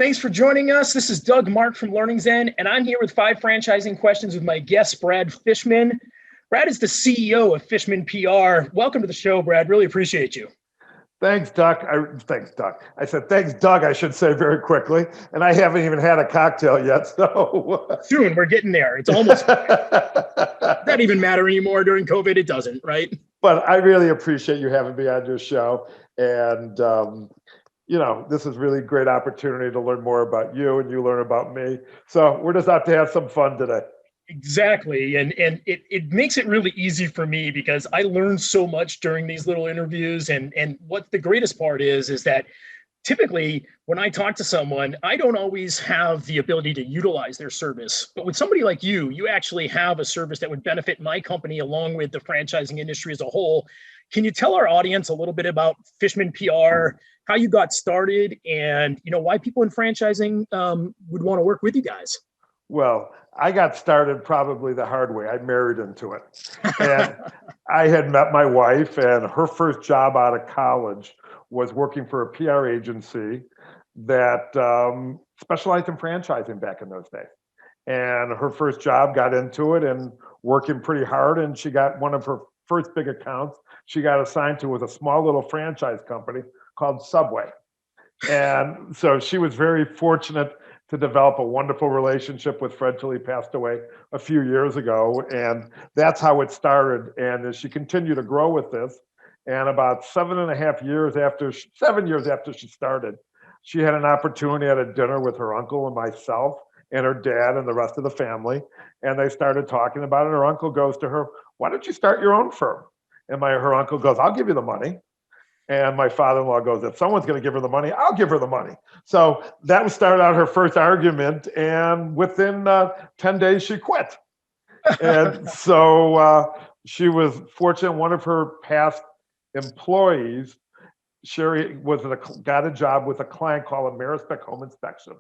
Thanks for joining us. This is Doug Mark from Learning Zen, and I'm here with 5 franchising questions with my guest, Brad Fishman. Brad is the CEO of Fishman PR. Welcome to the show, Brad. Really appreciate you. Thanks, Doug. Thanks, Doug. I said, thanks, Doug, I should say very quickly. And I haven't even had a cocktail yet, so. Soon, we're getting there. It's almost Doesn't even matter anymore during COVID. It doesn't, right? But I really appreciate you having me on your show. And, this is really a great opportunity to learn more about you and you learn about me. So we're just out to have some fun today. Exactly. And it makes it really easy for me because I learn so much during these little interviews. And what the greatest part is that typically when I talk to someone, I don't always have the ability to utilize their service. But with somebody like you actually have a service that would benefit my company along with the franchising industry as a whole. Can you tell our audience a little bit about Fishman PR, how you got started, and why people in franchising would want to work with you guys? Well, I got started probably the hard way. I married into it. And I had met my wife, and her first job out of college was working for a PR agency that specialized in franchising back in those days. And her first job, got into it and working pretty hard, and she got one of her first big accounts she got assigned to was a small little franchise company called Subway. And so she was very fortunate to develop a wonderful relationship with Fred till he passed away a few years ago. And that's how it started. And as she continued to grow with this, and about 7 years after she started, she had an opportunity at a dinner with her uncle and myself and her dad and the rest of the family. And they started talking about it. Her uncle goes to her, "Why don't you start your own firm?" And her uncle goes, "I'll give you the money." And my father-in-law goes, "If someone's going to give her the money, I'll give her the money." So that started out her first argument. And within 10 days, she quit. And so she was fortunate. One of her past employees, Sherry, got a job with a client called Amerispec Home Inspection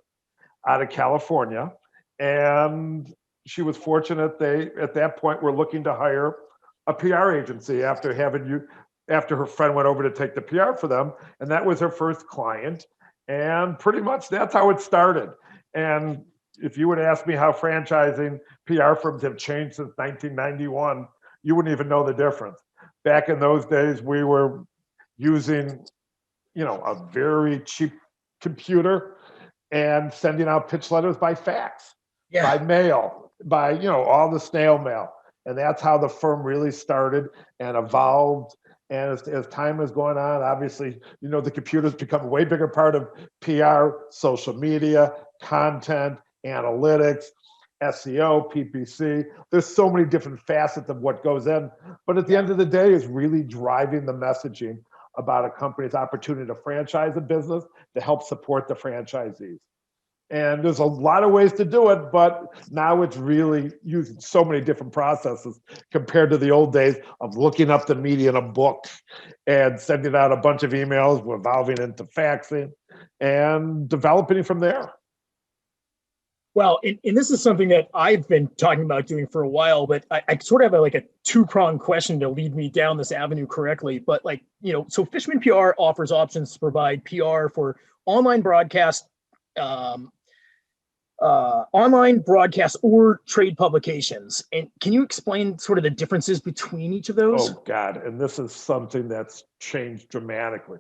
out of California. And she was fortunate they, at that point, were looking to hire a PR agency after her friend went over to take the PR for them. And that was her first client. And pretty much that's how it started. And if you would ask me how franchising PR firms have changed since 1991, you wouldn't even know the difference. Back in those days, we were using, a very cheap computer and sending out pitch letters by fax, by mail, by, all the snail mail. And that's how the firm really started and evolved. And as time has gone on, obviously, the computers become a way bigger part of PR, social media, content, analytics, SEO, PPC. There's so many different facets of what goes in. But at the end of the day, is really driving the messaging about a company's opportunity to franchise a business to help support the franchisees. And there's a lot of ways to do it, but now it's really using so many different processes compared to the old days of looking up the media in a book and sending out a bunch of emails, evolving into faxing and developing it from there. Well, and this is something that I've been talking about doing for a while, but I sort of have a 2-pronged question to lead me down this avenue correctly. But so Fishman PR offers options to provide PR for online broadcast, or trade publications. And can you explain sort of the differences between each of those? Oh, God. And this is something that's changed dramatically.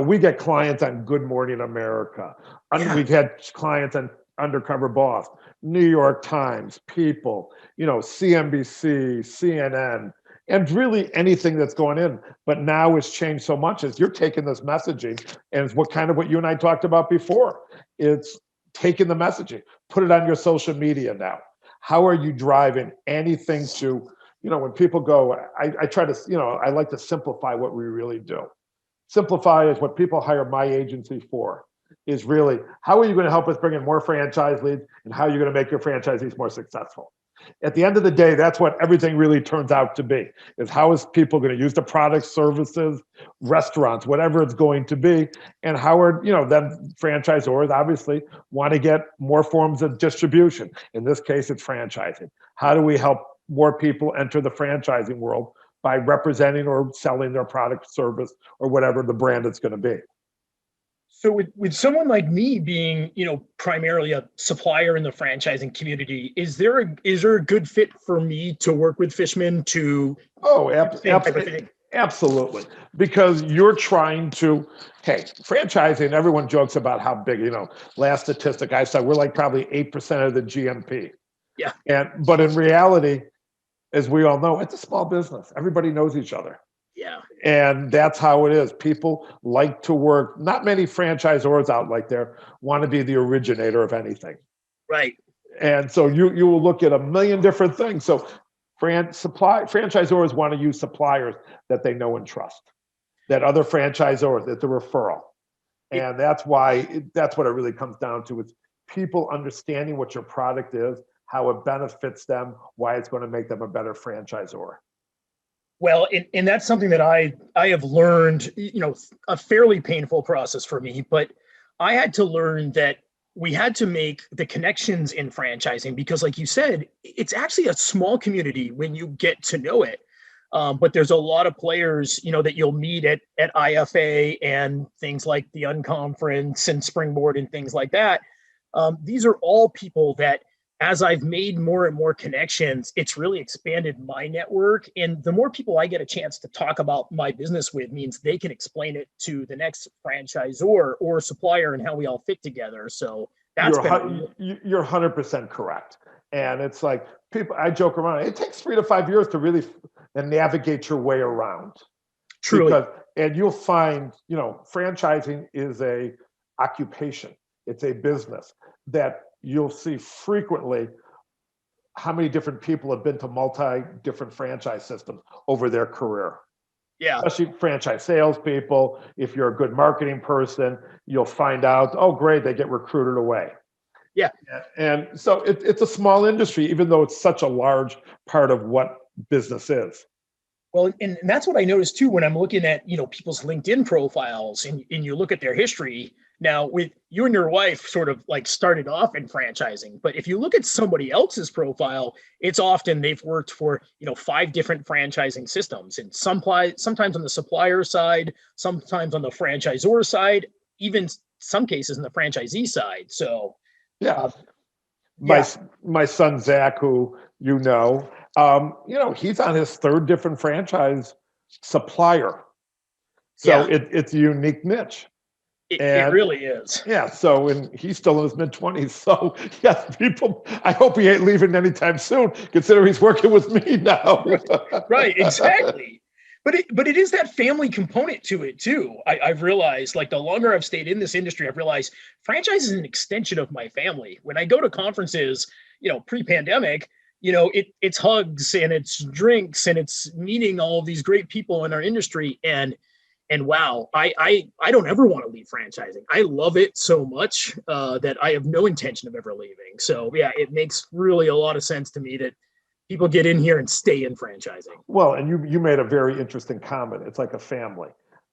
We get clients on Good Morning America. We've had clients on Undercover Boss, New York Times, People, CNBC, CNN, and really anything that's going in. But now it's changed so much as you're taking this messaging, and it's what you and I talked about before. It's taking the messaging, put it on your social media now. How are you driving anything to, when people go, I try to, I like to simplify what we really do. Simplify is what people hire my agency for, is really, how are you going to help us bring in more franchise leads, and how are you going to make your franchisees more successful? At the end of the day, that's what everything really turns out to be, is how is people going to use the products, services, restaurants, whatever it's going to be, and how are, then franchisors obviously want to get more forms of distribution. In this case, it's franchising. How do we help more people enter the franchising world by representing or selling their product, service, or whatever the brand it's going to be? So with someone like me being, primarily a supplier in the franchising community, is there a good fit for me to work with Fishman to Oh, do the same type of thing? absolutely. Because you're trying to, hey, franchising, everyone jokes about how big, last statistic I saw, we're like probably 8% of the GMP. Yeah, But in reality, as we all know, it's a small business. Everybody knows each other. yeah, And that's how it is. People like to work. Not many franchisors out like there want to be the originator of anything. right. And so you will look at a million different things. So franchisors want to use suppliers that they know and trust, that other franchisors, that the referral. It, And that's what it really comes down to, is people understanding what your product is, how it benefits them, why it's going to make them a better franchisor. well, and that's something that I have learned, a fairly painful process for me, but I had to learn that we had to make the connections in franchising because, like you said, it's actually a small community when you get to know it. But there's a lot of players, that you'll meet at IFA and things like the Unconference and Springboard and things like that. These are all people that, as I've made more and more connections, it's really expanded my network. And the more people I get a chance to talk about my business with means they can explain it to the next franchisor or supplier and how we all fit together. So that's been You're 100% correct. And it's like, people, I joke around, it takes 3 to 5 years to really navigate your way around. truly, And you'll find, franchising is a occupation. It's a business that you'll see frequently how many different people have been to multi different franchise systems over their career. yeah. Especially franchise salespeople. If you're a good marketing person, you'll find out, oh, great, they get recruited away. Yeah. And so it's a small industry, even though it's such a large part of what business is. Well, and that's what I noticed too when I'm looking at, people's LinkedIn profiles and you look at their history. Now, with you and your wife sort of like started off in franchising, but if you look at somebody else's profile, it's often they've worked for, 5 different franchising systems, and sometimes on the supplier side, sometimes on the franchisor side, even some cases in the franchisee side. So, Yeah. uh, My yeah, my son Zach, who he's on his 3rd different franchise supplier. So yeah, it's a unique niche. it And really is. yeah, so, and he's still in his mid-20s. So yes, people, I hope he ain't leaving anytime soon, considering he's working with me now. Right, exactly. But it is that family component to it too. I've realized, like, the longer I've stayed in this industry, I've realized franchise is an extension of my family. When I go to conferences, pre-pandemic, it's hugs and it's drinks and it's meeting all of these great people in our industry. And wow, I don't ever want to leave franchising. I love it so much that I have no intention of ever leaving. So yeah, it makes really a lot of sense to me that people get in here and stay in franchising. Well, and you made a very interesting comment. It's like a family,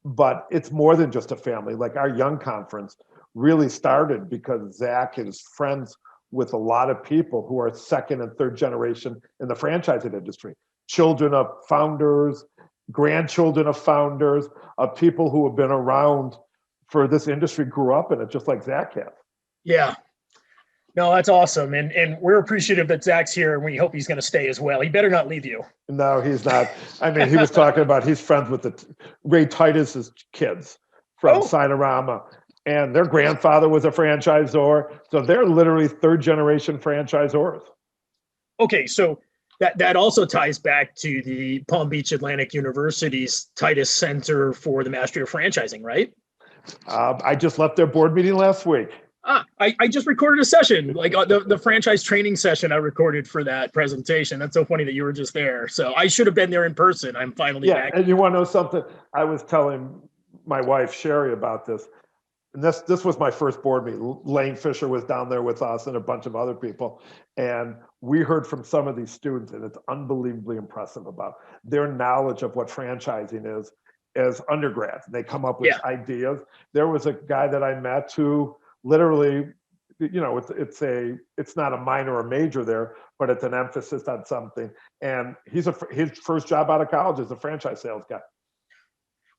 but it's more than just a family. Like, our young conference really started because Zach is friends with a lot of people who are 2nd and 3rd generation in the franchising industry, children of founders, grandchildren of founders, of people who have been around for this industry, grew up in it, just like Zach has. Yeah. No, that's awesome. And we're appreciative that Zach's here and we hope he's going to stay as well. He better not leave you. No, he's not. I mean, he was talking about he's friends with Ray Titus's kids from Oh, Sinorama, and their grandfather was a franchisor. So they're literally 3rd generation franchisors. okay. So that also ties back to the Palm Beach Atlantic University's Titus Center for the Mastery of Franchising, right? I just left their board meeting last week. I just recorded a session, like the franchise training session I recorded for that presentation. That's so funny that you were just there. So I should have been there in person. I'm finally Yeah, back. and you want to know something? I was telling my wife Sherry about this. And this was my first board meeting. Lane Fisher was down there with us and a bunch of other people. And we heard from some of these students, and it's unbelievably impressive about their knowledge of what franchising is as undergrads. And they come up with Yeah. ideas. There was a guy that I met who literally, it's not a minor or major there, but it's an emphasis on something. And his first job out of college is a franchise sales guy.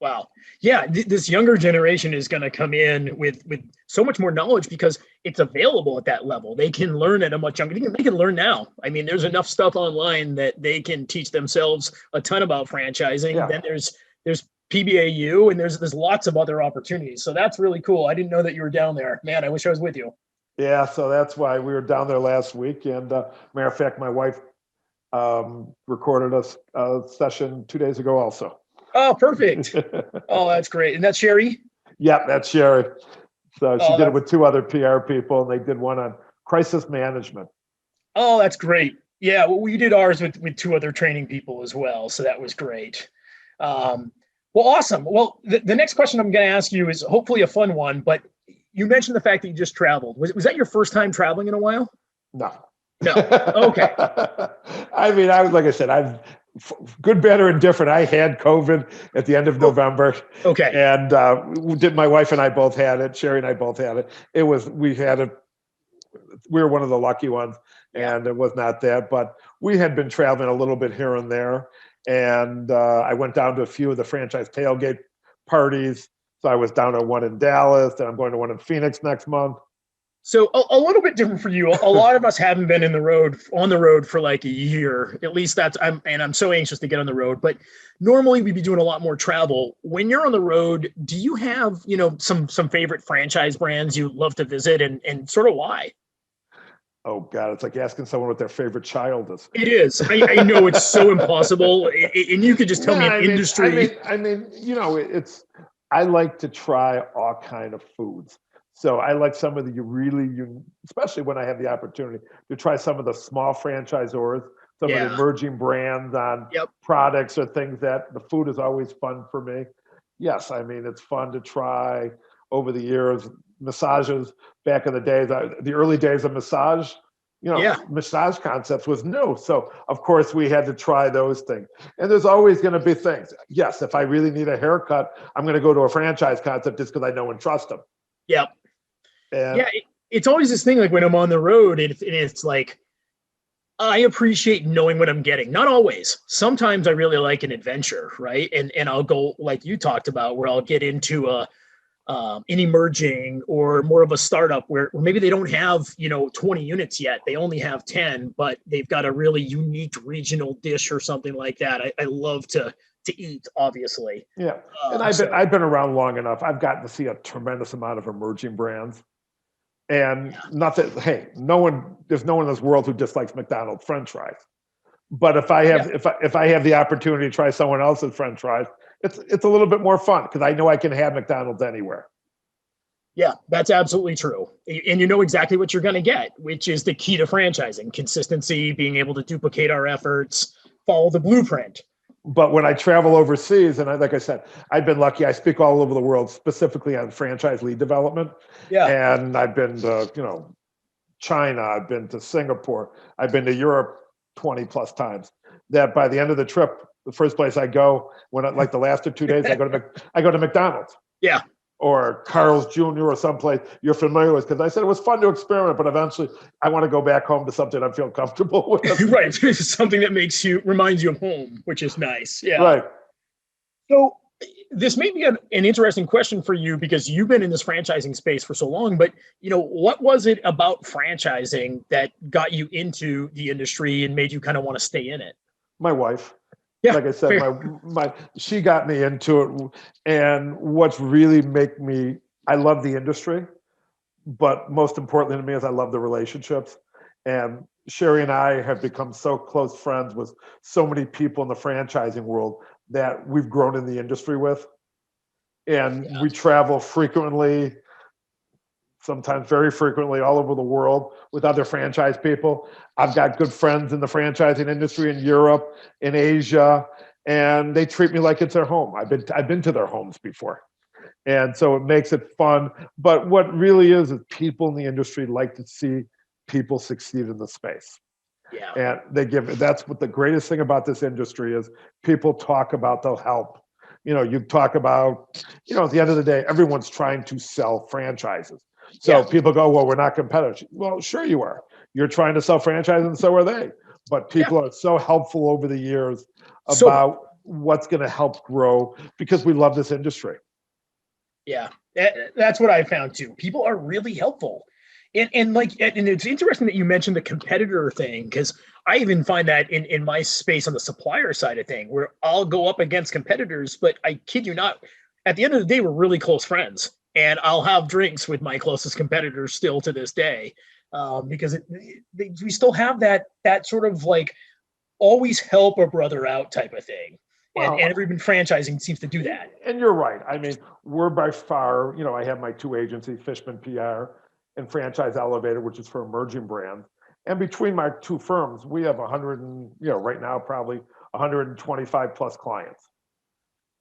Wow. Yeah, this younger generation is going to come in with so much more knowledge because it's available at that level. They can learn at a much younger. They can learn now. I mean, there's enough stuff online that they can teach themselves a ton about franchising. Yeah. Then there's PBAU and there's lots of other opportunities. So that's really cool. I didn't know that you were down there. Man, I wish I was with you. Yeah, so that's why we were down there last week. And matter of fact, my wife recorded a session 2 days ago also. Oh, perfect. Oh, that's great. And that's Sherry? Yeah, that's Sherry. So she Oh, did it with two other PR people, and they did one on crisis management. oh, that's great. Yeah, well, we did ours with two other training people as well. So that was great. Um, well, awesome. Well, the next question I'm going to ask you is hopefully a fun one, but you mentioned the fact that you just traveled. Was that your first time traveling in a while? No. No. Okay. I mean, like I said, I've good, better, and different. I had COVID at the end of November. Okay. And my wife and I both had it. Sherry and I both had it. We had it. We were one of the lucky ones, and it was not that. But we had been traveling a little bit here and there. And I went down to a few of the franchise tailgate parties. So I was down at one in Dallas, and I'm going to one in Phoenix next month. So a little bit different for you. A lot of us haven't been on the road for like a year. At least I'm so anxious to get on the road. But normally we'd be doing a lot more travel. When you're on the road, do you have, some favorite franchise brands you love to visit and sort of why? Oh God, it's like asking someone what their favorite child is. It is. I know it's so impossible. And you could just tell me an industry. I like to try all kind of foods. So I like some of the especially when I have the opportunity to try some of the small franchisors, some of the emerging brands on products or things that the food is always fun for me. Yes, I mean, it's fun to try over the years. Massages back in the days, the early days of massage, massage concepts was new. So of course we had to try those things. And there's always going to be things. Yes, if I really need a haircut, I'm going to go to a franchise concept just because I know and trust them. Yep. And it's always this thing like when I'm on the road, it's like I appreciate knowing what I'm getting. Not always. Sometimes I really like an adventure, right? And I'll go like you talked about, where I'll get into an emerging or more of a startup where maybe they don't have 20 units yet. They only have 10, but they've got a really unique regional dish or something like that. I love to eat, obviously. Yeah, and I've been around long enough. I've gotten to see a tremendous amount of emerging brands. And not that, hey, there's no one in this world who dislikes McDonald's French fries. But if I have the opportunity to try someone else's French fries, it's a little bit more fun because I know I can have McDonald's anywhere. Yeah, that's absolutely true. And you know exactly what you're going to get, which is the key to franchising: consistency, being able to duplicate our efforts, follow the blueprint. But when I travel overseas, and like I said, I've been lucky. I speak all over the world, specifically on franchise lead development. Yeah. And I've been to, China. I've been to Singapore. I've been to Europe 20 plus times. That by the end of the trip, the first place I go, like the last 2 days, I go to McDonald's. Yeah. Or Carl's Jr. or someplace you're familiar with. Because I said it was fun to experiment, but eventually I want to go back home to something I feel comfortable with. Right. Something that reminds you of home, which is nice. Yeah. Right. So this may be an interesting question for you because you've been in this franchising space for so long, but what was it about franchising that got you into the industry and made you kind of want to stay in it? My wife. Yeah, like I said, she got me into it. And what's really I love the industry, but most importantly to me is I love the relationships. And Sherry and I have become so close friends with so many people in the franchising world that we've grown in the industry with. And we travel frequently, sometimes very frequently, all over the world with other franchise people. I've got good friends in the franchising industry in Europe, in Asia, and they treat me like it's their home. I've been to their homes before. And so it makes it fun. But what really is people in the industry like to see people succeed in the space. Yeah. And that's what the greatest thing about this industry is. People talk about the help. You talk about, at the end of the day, everyone's trying to sell franchises. So people go, well, we're not competitive. Well, sure you are. You're trying to sell franchises and so are they. But people are so helpful over the years about what's going to help grow, because we love this industry. Yeah, that's what I found too. People are really helpful. And it's interesting that you mentioned the competitor thing, because I even find that in my space on the supplier side of thing, where I'll go up against competitors, but I kid you not, at the end of the day, we're really close friends, and I'll have drinks with my closest competitors still to this day, because we still have that sort of like always help a brother out type of thing. And Well, everyone franchising seems to do that. and you're right. I mean, we're by far, I have my two agencies, Fishman PR and Franchise Elevator, which is for emerging brands. And between my two firms, we have 100 and, right now, probably 125 plus clients.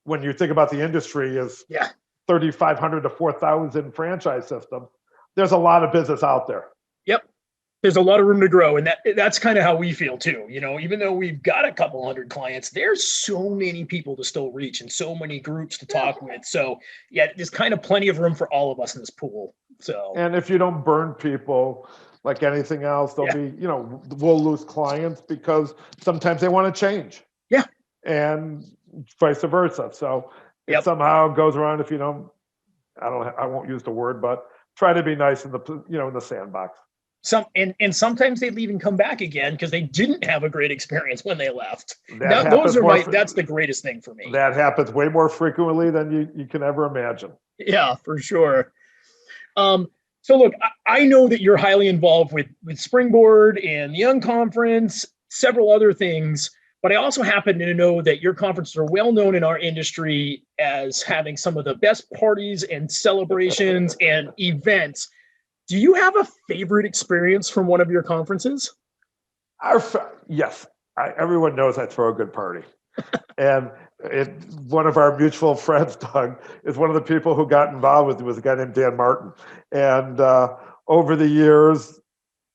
When you think about the industry as Yeah. 3,500 to 4,000 franchise systems, there's a lot of business out there. Yep. There's a lot of room to grow, and that's kind of how we feel too. Even though we've got a couple hundred clients, there's so many people to still reach and so many groups to talk with. So yeah, there's kind of plenty of room for all of us in this pool. So, and if you don't burn people like anything else, there'll be, we'll lose clients because sometimes they want to change. Yeah. And vice versa. So it somehow goes around. If you don't, I won't use the word, but try to be nice in the sandbox. And sometimes they leave and come back again because they didn't have a great experience when they left. That's the greatest thing for me. That happens way more frequently than you can ever imagine. Yeah, for sure. So look, I know that you're highly involved with Springboard and the Young Conference, several other things, but I also happen to know that your conferences are well known in our industry as having some of the best parties and celebrations and events. Do you have a favorite experience from one of your conferences? Yes. Everyone knows I throw a good party. And one of our mutual friends, Doug, is one of the people who got involved with it, was a guy named Dan Martin. And over the years,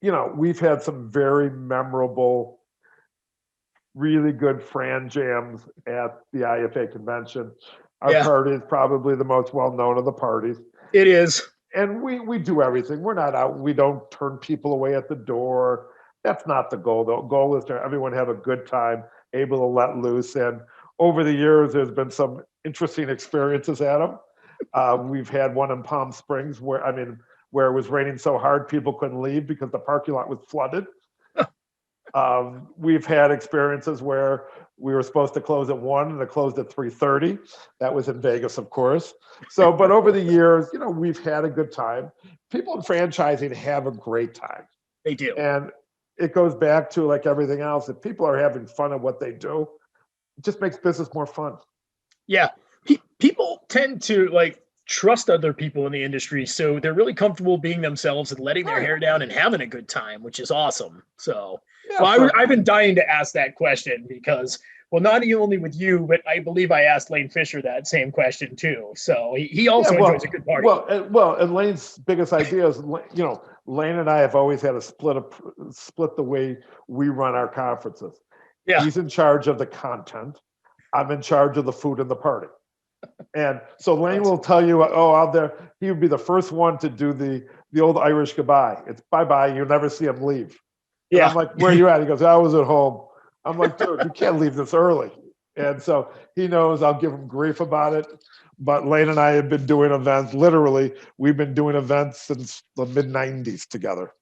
we've had some very memorable, really good Fran jams at the IFA convention. Our party is probably the most well-known of the parties. It is. And we do everything. We're not out. We don't turn people away at the door. That's not the goal. The goal is to everyone have a good time, able to let loose. And over the years, there's been some interesting experiences at them. We've had one in Palm Springs where it was raining so hard people couldn't leave because the parking lot was flooded. We've had experiences where we were supposed to close at 1 and it closed at 3:30. That was in Vegas, of course. So, but over the years, we've had a good time. People in franchising have a great time. They do. And it goes back to, like everything else, if people are having fun at what they do, it just makes business more fun. Yeah. People tend to trust other people in the industry. So they're really comfortable being themselves and letting their hair down and having a good time, which is awesome. So, I've been dying to ask that question because, not only with you, but I believe I asked Lane Fisher that same question too. So he also enjoys a good party. And Lane's biggest idea is, Lane and I have always had a split the way we run our conferences. Yeah. He's in charge of the content. I'm in charge of the food and the party. And so Lane will tell you, out there, he would be the first one to do the old Irish goodbye. It's bye-bye. You'll never see him leave. And I'm like, where are you at? He goes, I was at home. I'm like, dude, you can't leave this early. And so he knows I'll give him grief about it. But Lane and I have been doing events. Literally, we've been doing events since the mid-'90s together.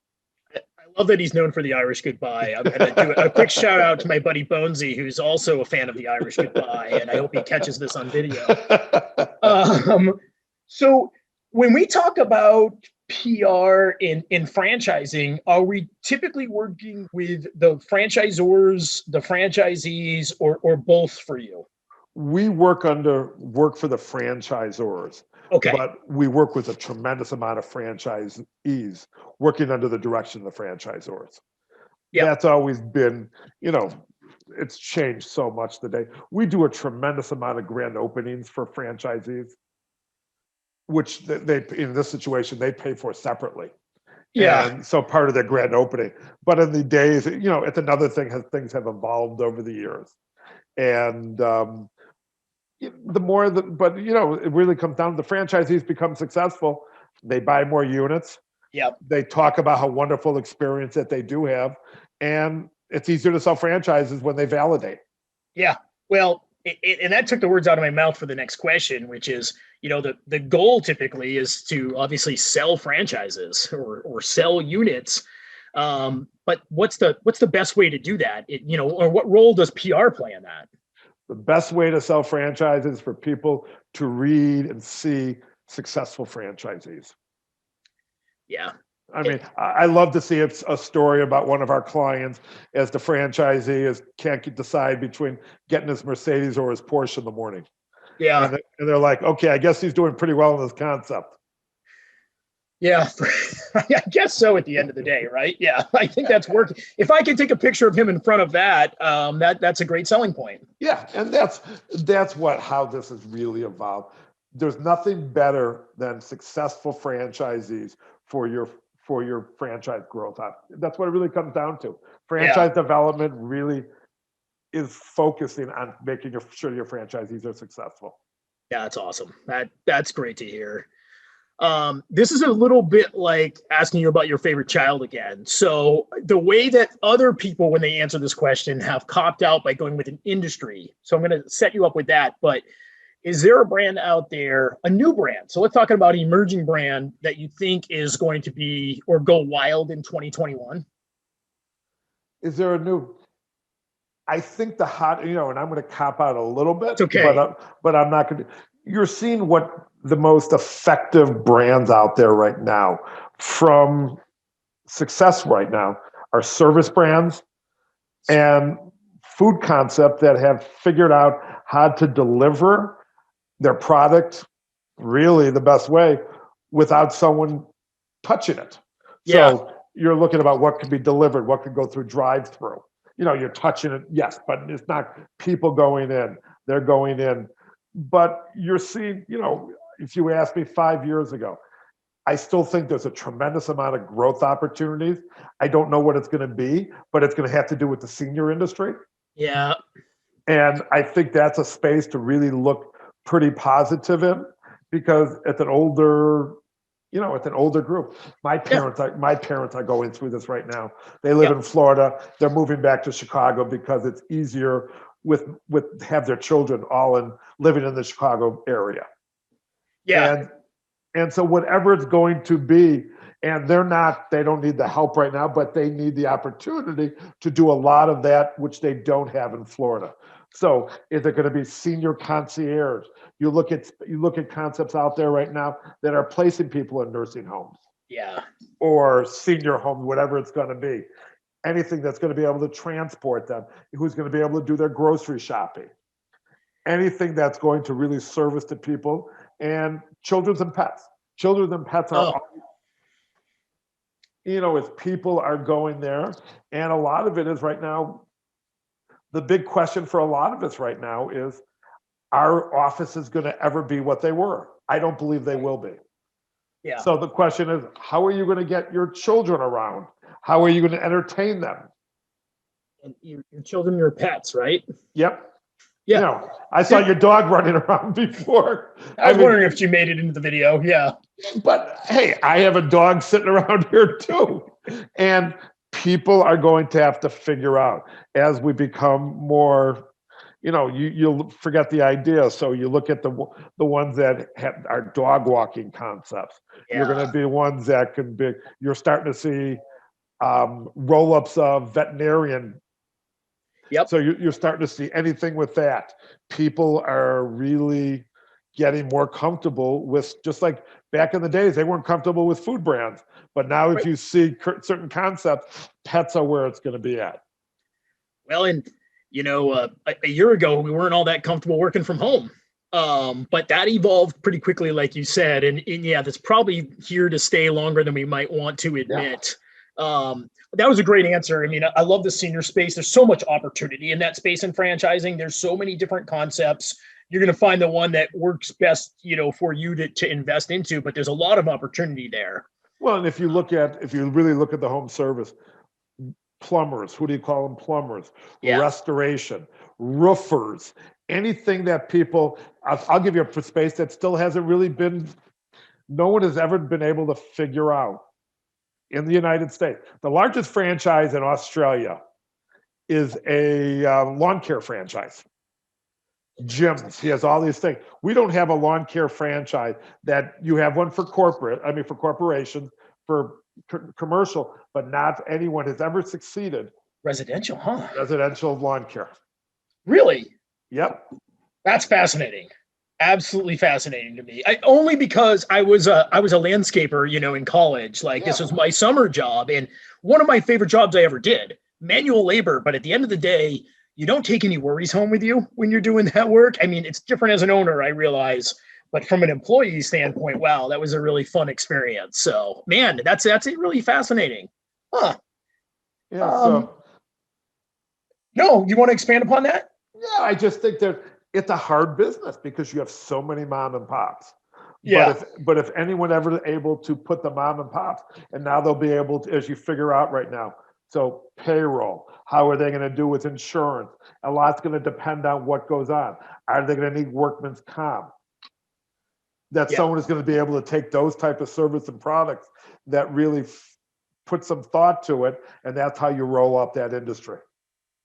I love that he's known for the Irish goodbye. I'm going to do a quick shout out to my buddy Bonesy, who's also a fan of the Irish goodbye, and I hope he catches this on video. So when we talk about PR in franchising, are we typically working with the franchisors, the franchisees, or both for you? We work for the franchisors. Okay. But we work with a tremendous amount of franchisees working under the direction of the franchisors. Yeah. That's always been, it's changed so much today. We do a tremendous amount of grand openings for franchisees, which they in this situation, they pay for separately. Yeah. And so part of their grand opening. But in the days, it's another thing, things have evolved over the years. And it really comes down to the franchisees become successful. They buy more units. Yep. They talk about how wonderful experience that they do have. And it's easier to sell franchises when they validate. Yeah. Well, And that took the words out of my mouth for the next question, which is, the goal typically is to obviously sell franchises or sell units. But what's the best way to do that? Or what role does PR play in that? The best way to sell franchises is for people to read and see successful franchisees. Yeah. I mean, I love to see a story about one of our clients as the franchisee can't decide between getting his Mercedes or his Porsche in the morning. Yeah. And they're like, okay, I guess he's doing pretty well in this concept. Yeah, I guess so. At the end of the day, right? Yeah, I think that's working. If I can take a picture of him in front of that, that's a great selling point. Yeah, and that's how this has really evolved. There's nothing better than successful franchisees for your franchise growth. That's what it really comes down to. Franchise development really is focusing on making sure your franchisees are successful. Yeah, that's awesome. That's great to hear. This is a little bit like asking you about your favorite child again. So the way that other people, when they answer this question, have copped out by going with an industry. So I'm going to set you up with that. But is there a brand out there, a new brand? So let's talk about an emerging brand that you think is going to be or go wild in 2021. Is there a new? I think the hot, and I'm going to cop out a little bit. It's okay. But I'm not going to. You're seeing what the most effective brands out there right now from success right now are service brands and food concepts that have figured out how to deliver their product really the best way without someone touching it. Yeah. So you're looking about what could be delivered, what could go through drive-through. You're touching it, yes, but it's not people going in. They're going in. But you're seeing, if you asked me 5 years ago, I still think there's a tremendous amount of growth opportunities. I don't know what it's going to be, but it's going to have to do with the senior industry. Yeah. And I think that's a space to really look pretty positive in, because it's an older group. My parents are going through this right now. They live in Florida. They're moving back to Chicago because it's easier with have their children all living in the Chicago area. Yeah. And so whatever it's going to be, and they don't need the help right now, but they need the opportunity to do a lot of that, which they don't have in Florida. So is it going to be senior concierge? You look at concepts out there right now that are placing people in nursing homes. Yeah. Or senior homes, whatever it's going to be. Anything that's going to be able to transport them, who's going to be able to do their grocery shopping. Anything that's going to really service to people, and children and pets. Children and pets are, as people are going there. And a lot of it is right now, the big question for a lot of us right now is, are offices going to ever be what they were? I don't believe they will be. Yeah. So the question is, how are you going to get your children around? How are you going to entertain them? And your children, your pets, right? Yep. Yeah. I saw your dog running around before. I was wondering if you made it into the video. Yeah. But hey, I have a dog sitting around here too. And people are going to have to figure out as we become more, you'll forget the idea. So you look at the ones that are dog walking concepts. Yeah. You're going to be ones that can be, you're starting to see roll-ups of veterinarian. Yep. So you're starting to see anything with that. People are really getting more comfortable with, just like back in the days, they weren't comfortable with food brands. But now if you see certain concepts, pets are where it's going to be at. Well, and, a year ago, we weren't all that comfortable working from home. But that evolved pretty quickly, like you said. And yeah, that's probably here to stay longer than we might want to admit. Yeah. That was a great answer. I mean, I love the senior space. There's so much opportunity in that space in franchising. There's so many different concepts. You're going to find the one that works best, for you to invest into, but there's a lot of opportunity there. Well, and if you really look at the home service, plumbers, who do you call them? Plumbers, yeah. Restoration, roofers, anything that people, I'll give you a space that still hasn't really been, no one has ever been able to figure out. In the United States, the largest franchise in Australia is a lawn care franchise. gyms. He has all these things. We don't have a lawn care franchise that you have one for corporate, I mean, for corporations, for commercial, but not anyone has ever succeeded. Residential, huh? Residential lawn care. Really? Yep. That's fascinating. Absolutely fascinating to me. Only because I was a landscaper, in college. Like this was my summer job and one of my favorite jobs I ever did. Manual labor, but at the end of the day, you don't take any worries home with you when you're doing that work. I mean, it's different as an owner, I realize, but from an employee standpoint, wow, that was a really fun experience. So, man, that's it. Really fascinating. Huh. Yeah. So, no, you want to expand upon that? yeah, I just think that it's a hard business because you have so many mom and pops. Yeah. But if anyone ever able to put the mom and pops, and now they'll be able to, as you figure out right now. So payroll, how are they going to do with insurance? A lot's going to depend on what goes on. Are they going to need workman's comp? That someone is going to be able to take those type of service and products that really put some thought to it, and that's how you roll up that industry.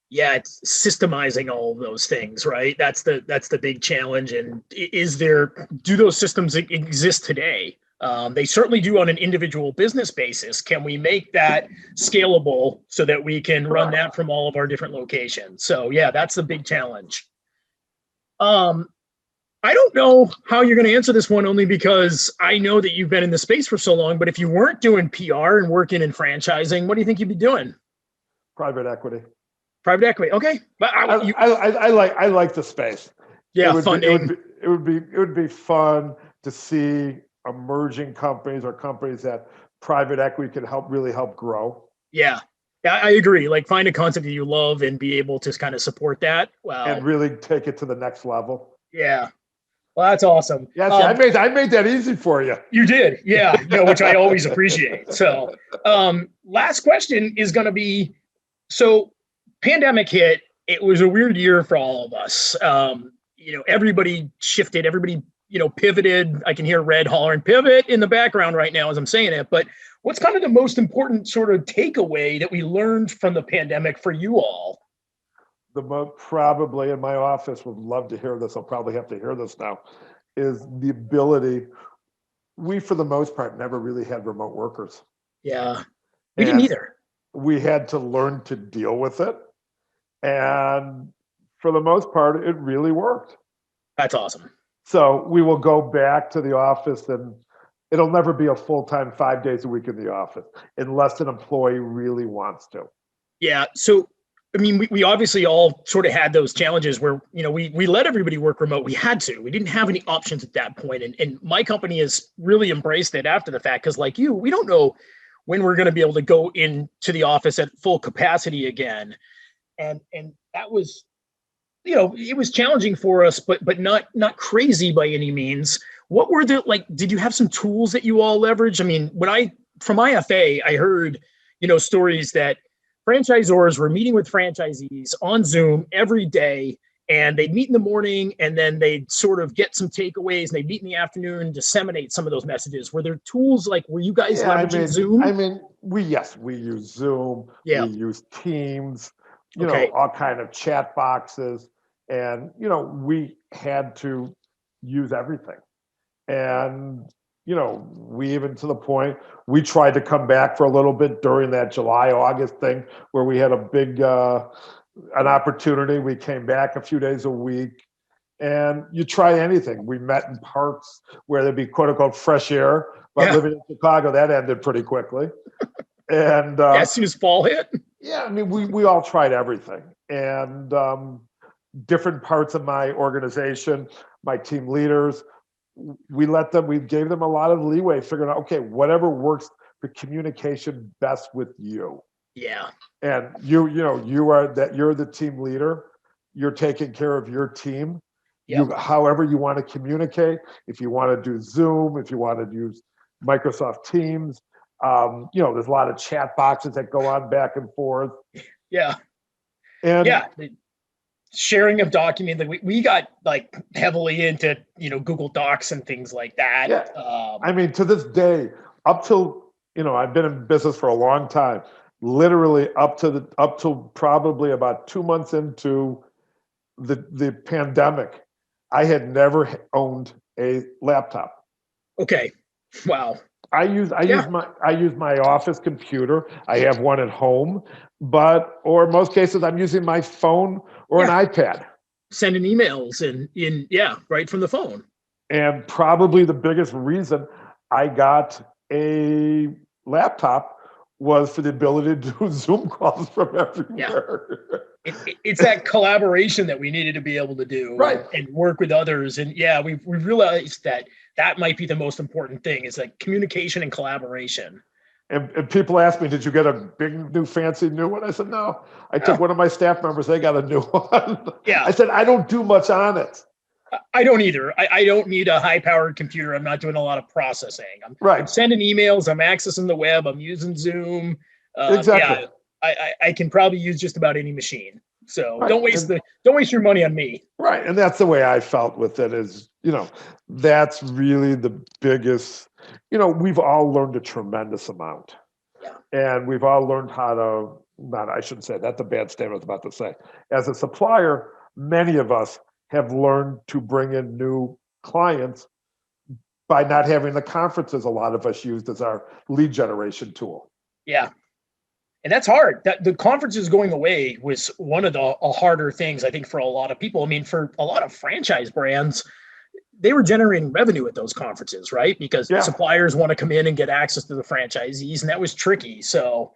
Yeah, it's systemizing all of those things, right? That's the big challenge. And do those systems exist today? They certainly do on an individual business basis. Can we make that scalable so that we can run that from all of our different locations? So yeah, that's the big challenge. I don't know how you're going to answer this one, only because I know that you've been in the space for so long, but if you weren't doing PR and working in franchising, what do you think you'd be doing? Private equity. Private equity. Okay. But I like the space. Yeah. Funding. It would be fun to see emerging companies or companies that private equity can really help grow. Yeah. Yeah, I agree. Like find a concept that you love and be able to kind of support that. Wow. And really take it to the next level. Yeah. Well, that's awesome. Yeah, I made that easy for you. You did. Yeah. Which I always appreciate. So last question is going to be, so pandemic hit. It was a weird year for all of us. Everybody shifted, everybody, pivoted. I can hear Red hollering pivot in the background right now as I'm saying it. But what's kind of the most important sort of takeaway that we learned from the pandemic for you all? Probably in my office would love to hear this. I'll probably have to hear this now, is the ability. We, for the most part, never really had remote workers. Yeah, we didn't either. We had to learn to deal with it. And for the most part, it really worked. That's awesome. So we will go back to the office, and it'll never be a full-time 5 days a week in the office unless an employee really wants to. Yeah. So, I mean, we obviously all sort of had those challenges where, we let everybody work remote. We had to. We didn't have any options at that point. And my company has really embraced it after the fact because, like you, we don't know when we're going to be able to go into the office at full capacity again. And that was, it was challenging for us, but not crazy by any means. What were did you have some tools that you all leverage? I mean, from IFA, I heard, stories that franchisors were meeting with franchisees on Zoom every day, and they'd meet in the morning and then they'd sort of get some takeaways and they'd meet in the afternoon and disseminate some of those messages. Were there tools were you guys leveraging Zoom? I mean, we use Zoom, we use Teams, all kind of chat boxes. And, we had to use everything. And, we even to the point, we tried to come back for a little bit during that July, August thing where we had a big, an opportunity. We came back a few days a week and you try anything. We met in parks where there'd be quote unquote fresh air, but living in Chicago, that ended pretty quickly. And as soon as fall hit. Yeah, I mean, we all tried everything. And different parts of my organization, my team leaders, we gave them a lot of leeway figuring out, okay, whatever works for communication best with you. Yeah. And you're the team leader. You're taking care of your team. Yep. However you want to communicate, if you want to do Zoom, if you want to use Microsoft Teams, there's a lot of chat boxes that go on back and forth. Yeah. And sharing of documents, we got heavily into Google Docs and things like that. Yeah. I mean, to this day, up till I've been in business for a long time. Literally up till probably about 2 months into the pandemic, I had never owned a laptop. Okay. Wow. I use my office computer. I have one at home, or in most cases I'm using my phone or an iPad. Sending emails and right from the phone. And probably the biggest reason I got a laptop was for the ability to do Zoom calls from everywhere. Yeah. It's that collaboration that we needed to be able to do, right, and work with others. And we've realized that might be the most important thing, is like communication and collaboration. And people ask me, did you get a big, new, fancy new one? I said, no. I took one of my staff members, they got a new one. Yeah. I said, I don't do much on it. I don't either. I don't need a high-powered computer. I'm not doing a lot of processing. I'm sending emails. I'm accessing the web. I'm using Zoom. Exactly. Yeah, I can probably use just about any machine. So don't waste your money on me. Right, and that's the way I felt with it. Is that's really the biggest. We've all learned a tremendous amount, and we've all learned how to. Not, I shouldn't say that's a bad statement I was about to say. As a supplier, many of us have learned to bring in new clients by not having the conferences a lot of us used as our lead generation tool. Yeah. And that's hard. That the conferences going away was one of the harder things, I think, for a lot of people. I mean, for a lot of franchise brands, they were generating revenue at those conferences, right? Because suppliers want to come in and get access to the franchisees, and that was tricky. So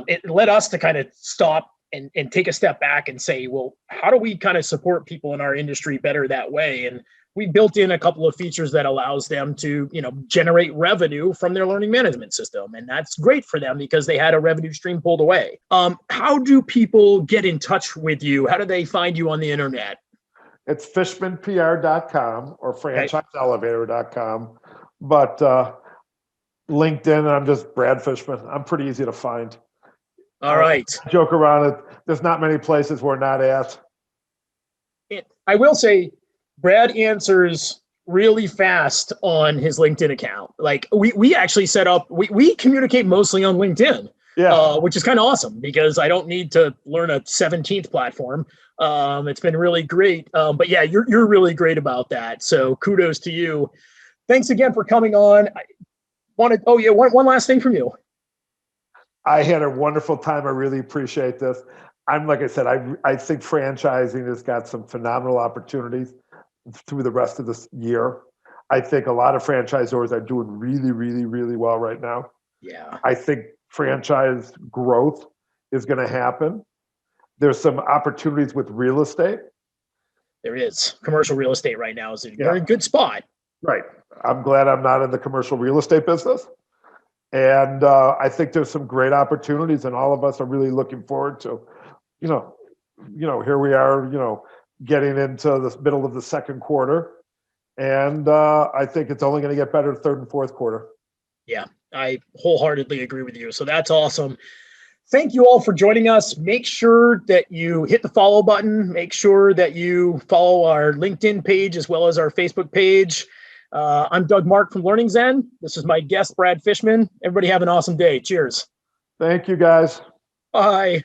it led us to kind of stop and take a step back and say, well, how do we kind of support people in our industry better that way? And we built in a couple of features that allows them to, generate revenue from their learning management system. And that's great for them because they had a revenue stream pulled away. How do people get in touch with you? How do they find you on the internet? It's fishmanpr.com or franchiseelevator.com. But LinkedIn, I'm just Brad Fishman. I'm pretty easy to find. All right. I joke around it. There's not many places we're not at. I will say, Brad answers really fast on his LinkedIn account. Like we actually set up, we communicate mostly on LinkedIn, which is kind of awesome because I don't need to learn a 17th platform. It's been really great. But yeah, you're really great about that. So kudos to you. Thanks again for coming on. One last thing from you. I had a wonderful time. I really appreciate this. Like I said, I think franchising has got some phenomenal opportunities through the rest of this year. I think a lot of franchisors are doing really, really, really well right now. Yeah. I think franchise growth is going to happen. There's some opportunities with real estate. There is. Commercial real estate right now is a very good spot. Right. I'm glad I'm not in the commercial real estate business. And I think there's some great opportunities, and all of us are really looking forward to, here we are, getting into the middle of the second quarter. And I think it's only going to get better third and fourth quarter. Yeah, I wholeheartedly agree with you. So that's awesome. Thank you all for joining us. Make sure that you hit the follow button. Make sure that you follow our LinkedIn page as well as our Facebook page. I'm Doug Mark from Learning Zen. This is my guest, Brad Fishman. Everybody have an awesome day. Cheers. Thank you, guys. Bye.